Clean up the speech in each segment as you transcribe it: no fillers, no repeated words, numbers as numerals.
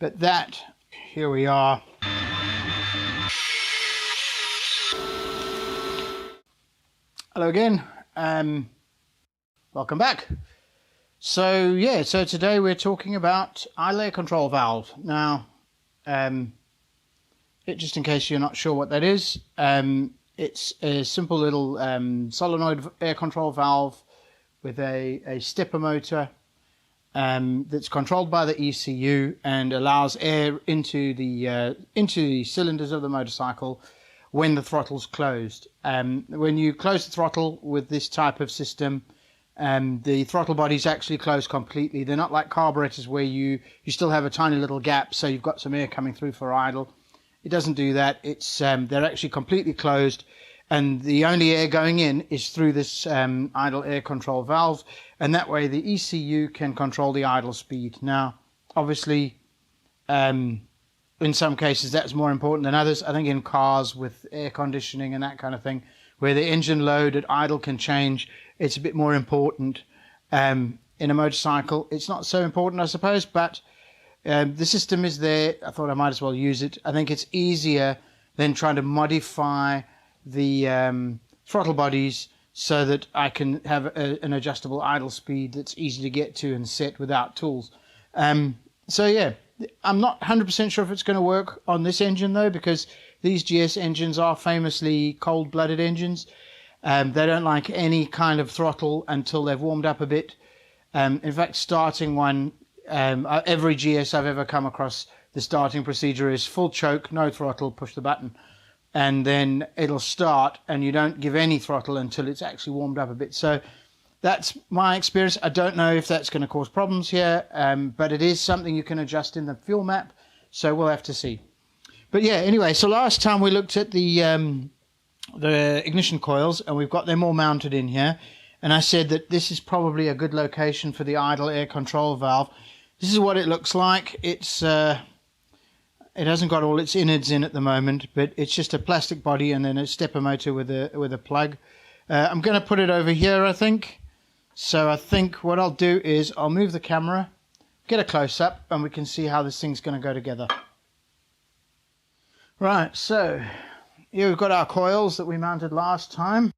But that, here we are. Hello again. Welcome back. So today we're talking about idle air control valve. Now, just in case you're not sure what that is, it's a simple little solenoid air control valve with a stepper motor that's controlled by the ECU and allows air into the cylinders of the motorcycle when the throttle's closed. When you close the throttle with this type of system, the throttle bodies actually close completely. They're not like carburetors where you still have a tiny little gap, so you've got some air coming through for idle. It doesn't do that. It's they're actually completely closed, and the only air going in is through this idle air control valve, and that way the ECU can control the idle speed. Now, obviously, in some cases that's more important than others. I think in cars with air conditioning and that kind of thing, where the engine load at idle can change, it's a bit more important. In a motorcycle, it's not so important, I suppose, but the system is there. I thought I might as well use it. I think it's easier than trying to modify the throttle bodies so that I can have an adjustable idle speed that's easy to get to and set without tools. So yeah, I'm not 100% sure if it's going to work on this engine though, because these GS engines are famously cold-blooded engines. They don't like any kind of throttle until they've warmed up a bit. In fact, starting one, every GS I've ever come across, the starting procedure is full choke, no throttle, push the button, and then it'll start, and you don't give any throttle until it's actually warmed up a bit. So that's my experience. I don't know if that's going to cause problems here, but it is something you can adjust in the fuel map, so we'll have to see. But yeah, anyway, so last time we looked at the ignition coils, and we've got them all mounted in here, and I said that this is probably a good location for the idle air control valve. This is what it looks like. It hasn't got all its innards in at the moment, but it's just a plastic body and then a stepper motor with a plug. I'm going to put it over here, I think. So I think what I'll do is I'll move the camera, get a close-up, and we can see how this thing's going to go together. Right, so here we've got our coils that we mounted last time.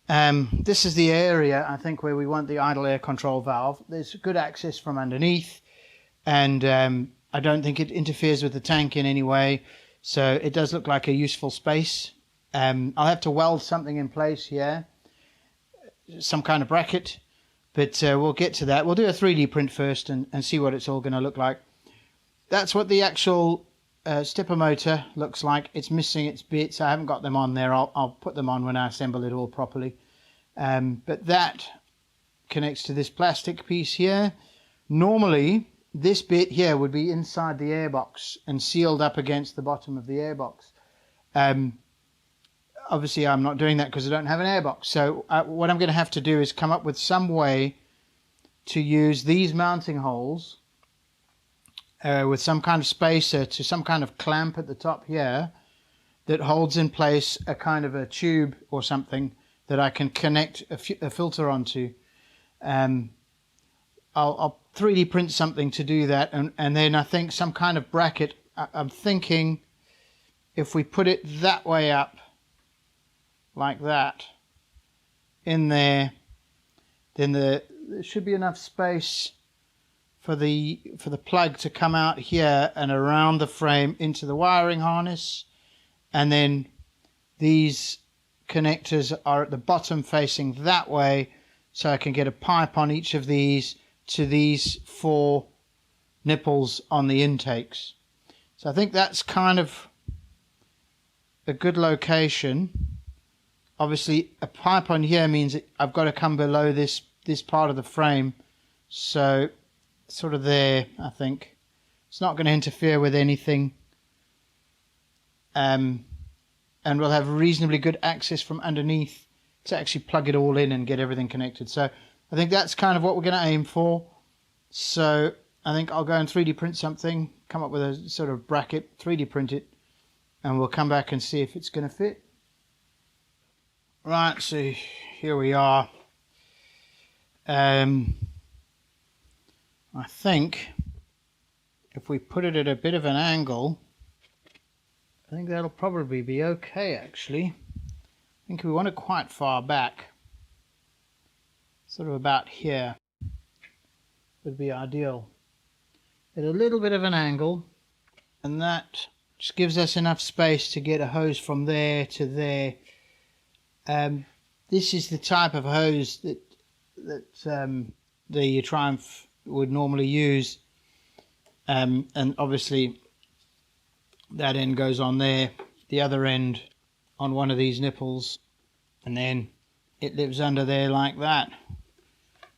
This is the area, I think, where we want the idle air control valve. There's good access from underneath, and I don't think it interferes with the tank in any way, so it does look like a useful space. I'll have to weld something in place here, some kind of bracket, but we'll get to that. We'll do a 3D print first and see what it's all going to look like. That's what the actual stepper motor looks like. It's missing its bits. I haven't got them on there. I'll put them on when I assemble it all properly. But that connects to this plastic piece here. Normally, this bit here would be inside the airbox and sealed up against the bottom of the airbox. Obviously, I'm not doing that because I don't have an airbox. So what I'm going to have to do is come up with some way to use these mounting holes with some kind of spacer to some kind of clamp at the top here that holds in place a kind of a tube or something that I can connect a filter onto. I'll 3D print something to do that, and then I think some kind of bracket. I'm thinking if we put it that way up, like that, in there, then there should be enough space for the plug to come out here and around the frame into the wiring harness, and then these connectors are at the bottom facing that way, so I can get a pipe on each of these to these 4 nipples on the intakes. So I think that's kind of a good location. Obviously a pipe on here means I've got to come below this part of the frame, so sort of there. I think it's not going to interfere with anything, and we'll have reasonably good access from underneath to actually plug it all in and get everything connected. So I think that's kind of what we're going to aim for. So I think I'll go and 3D print something, come up with a sort of bracket, 3D print it, and we'll come back and see if it's going to fit. Right, so here we are. I think if we put it at a bit of an angle, I think that'll probably be okay actually. I think we want it quite far back, sort of about here would be ideal. At a little bit of an angle, and that just gives us enough space to get a hose from there to there. This is the type of hose that the Triumph would normally use, and obviously that end goes on there, the other end on one of these nipples, and then it lives under there like that.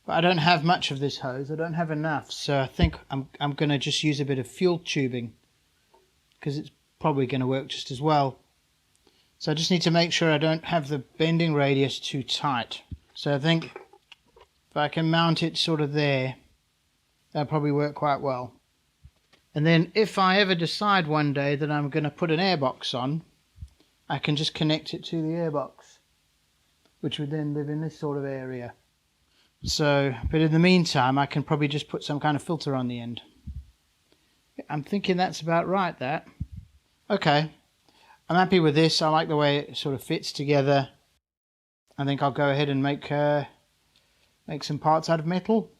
But I don't have much of this hose, I don't have enough, so I think I'm going to just use a bit of fuel tubing, because it's probably going to work just as well. So I just need to make sure I don't have the bending radius too tight. So I think if I can mount it sort of there, that'll probably work quite well. And then if I ever decide one day that I'm going to put an airbox on, I can just connect it to the airbox, which would then live in this sort of area. So, but in the meantime, I can probably just put some kind of filter on the end. I'm thinking that's about right, that. Okay, I'm happy with this. I like the way it sort of fits together. I think I'll go ahead and make some parts out of metal.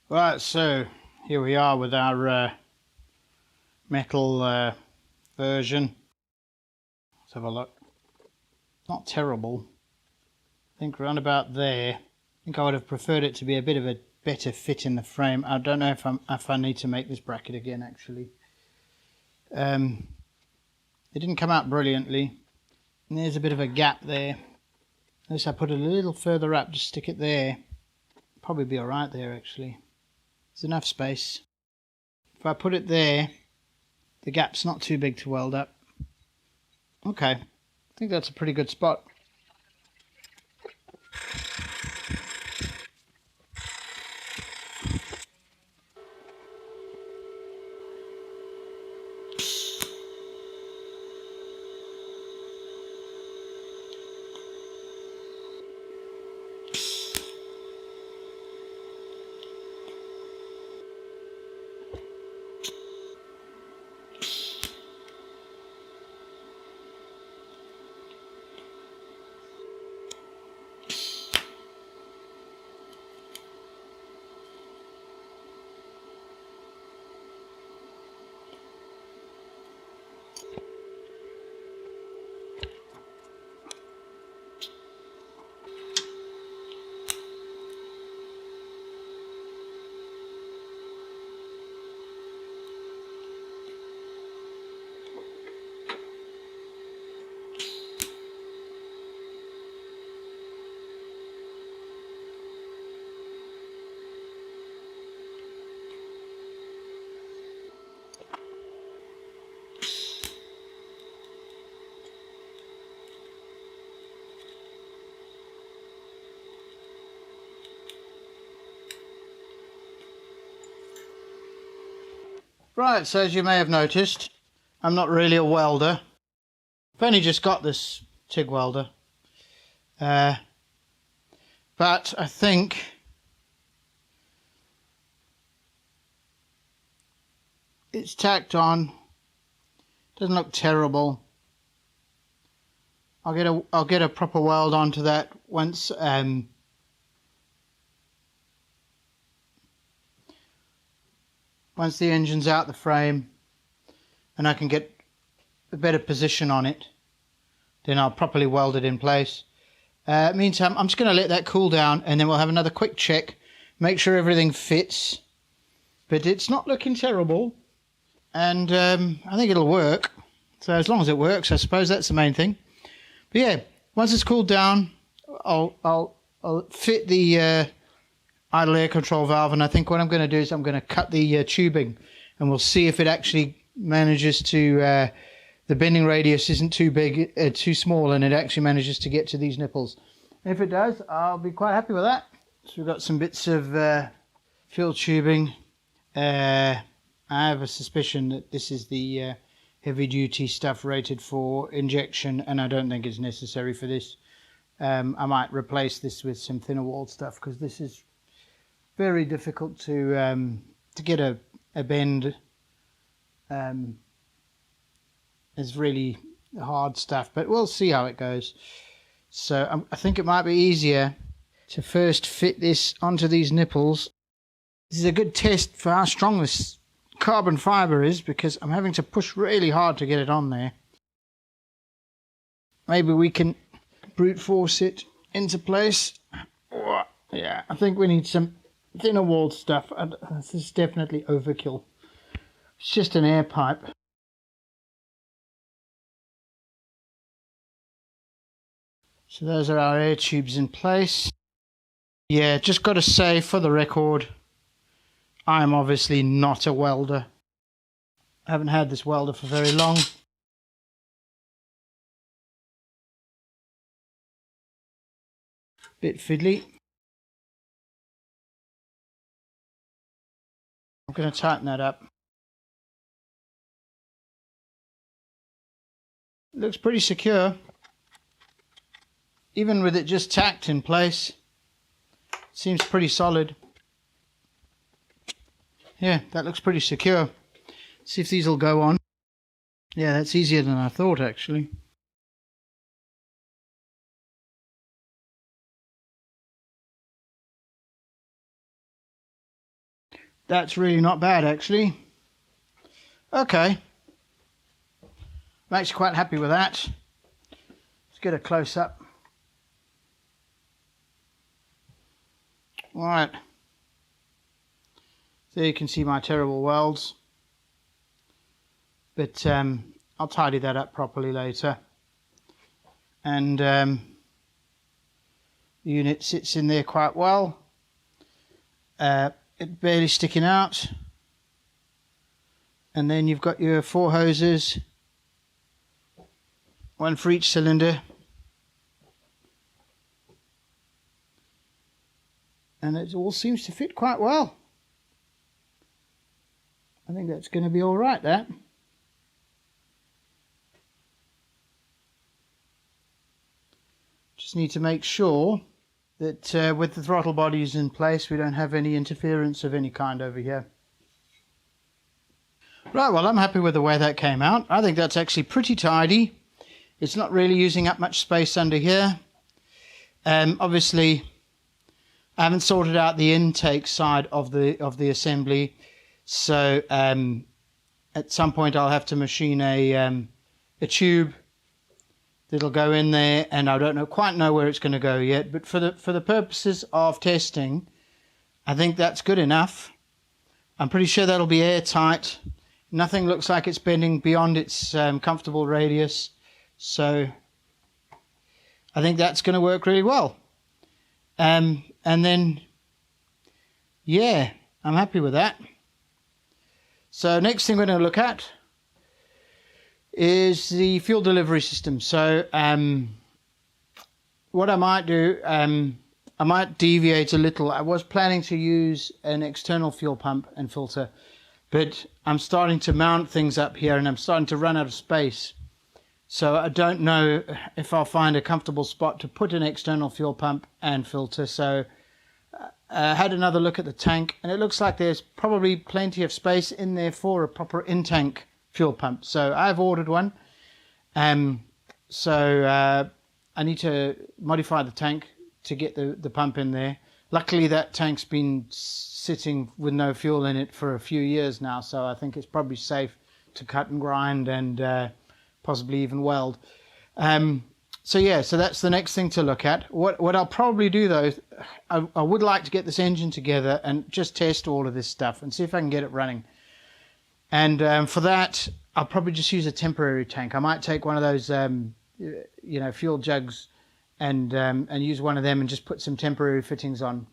Right, so here we are with our metal version. Let's have a look. Not terrible. I think around about there. I think I would have preferred it to be a bit of a better fit in the frame. I don't know if I need to make this bracket again actually. It didn't come out brilliantly. And there's a bit of a gap there. Unless I put it a little further up, just stick it there. Probably be alright there actually. There's enough space. If I put it there, the gap's not too big to weld up. Okay, I think that's a pretty good spot. Right, so as you may have noticed, I'm not really a welder. I've only just got this TIG welder. But I think it's tacked on. Doesn't look terrible. I'll get a proper weld onto that once once the engine's out the frame and I can get a better position on it. Then I'll properly weld it in place. Meantime, I'm just going to let that cool down and then we'll have another quick check, make sure everything fits. But it's not looking terrible, and I think it'll work. So as long as it works, I suppose that's the main thing. But yeah, once it's cooled down, I'll fit the idle air control valve, and I think what I'm going to do is I'm going to cut the tubing, and we'll see if it actually manages to the bending radius isn't too big, too small, and it actually manages to get to these nipples. If it does, I'll be quite happy with that. So we've got some bits of fill tubing. I have a suspicion that this is the heavy duty stuff rated for injection, and I don't think it's necessary for this. I might replace this with some thinner walled stuff because this is very difficult to get a bend. It's really hard stuff, but we'll see how it goes. So I think it might be easier to first fit this onto these nipples. This is a good test for how strong this carbon fiber is because I'm having to push really hard to get it on there. Maybe we can brute force it into place. Oh, yeah, I think we need some thinner walled stuff. This is definitely overkill. It's just an air pipe. So those are our air tubes in place. Yeah, just got to say for the record, I'm obviously not a welder. I haven't had this welder for very long. Bit fiddly. I'm going to tighten that up. Looks pretty secure. Even with it just tacked in place, seems pretty solid. Yeah, that looks pretty secure. See if these will go on. Yeah, that's easier than I thought actually. That's really not bad, actually. Okay. I'm actually quite happy with that. Let's get a close-up. Right. There you can see my terrible welds. But I'll tidy that up properly later. And the unit sits in there quite well. It barely sticking out. And then you've got your 4 hoses, one for each cylinder. And it all seems to fit quite well. I think that's going to be all right, that. Just need to make sure that with the throttle bodies in place, we don't have any interference of any kind over here. Right, well, I'm happy with the way that came out. I think that's actually pretty tidy. It's not really using up much space under here. Obviously, I haven't sorted out the intake side of the assembly, so at some point I'll have to machine a tube that'll go in there, and I don't quite know where it's going to go yet. But for the purposes of testing, I think that's good enough. I'm pretty sure that'll be airtight. Nothing looks like it's bending beyond its comfortable radius, so I think that's going to work really well. And then, yeah, I'm happy with that. So next thing we're going to look at is the fuel delivery system. So what I might do, I might deviate a little. I was planning to use an external fuel pump and filter, but I'm starting to mount things up here and I'm starting to run out of space. So I don't know if I'll find a comfortable spot to put an external fuel pump and filter. So I had another look at the tank, and it looks like there's probably plenty of space in there for a proper in-tank fuel pump. So I've ordered one. So I need to modify the tank to get the pump in there. Luckily, that tank's been sitting with no fuel in it for a few years now, so I think it's probably safe to cut and grind and possibly even weld. So yeah, so that's the next thing to look at. What I'll probably do though, I would like to get this engine together and just test all of this stuff and see if I can get it running. And for that, I'll probably just use a temporary tank. I might take one of those, fuel jugs, and use one of them and just put some temporary fittings on.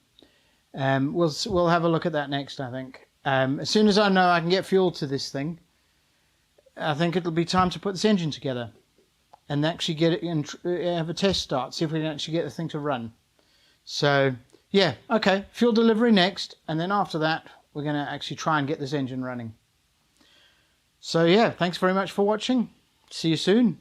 We'll have a look at that next, I think. As soon as I know I can get fuel to this thing, I think it'll be time to put this engine together and actually get it in, have a test start, see if we can actually get the thing to run. So yeah, okay, fuel delivery next, and then after that we're going to actually try and get this engine running. So yeah, thanks very much for watching. See you soon.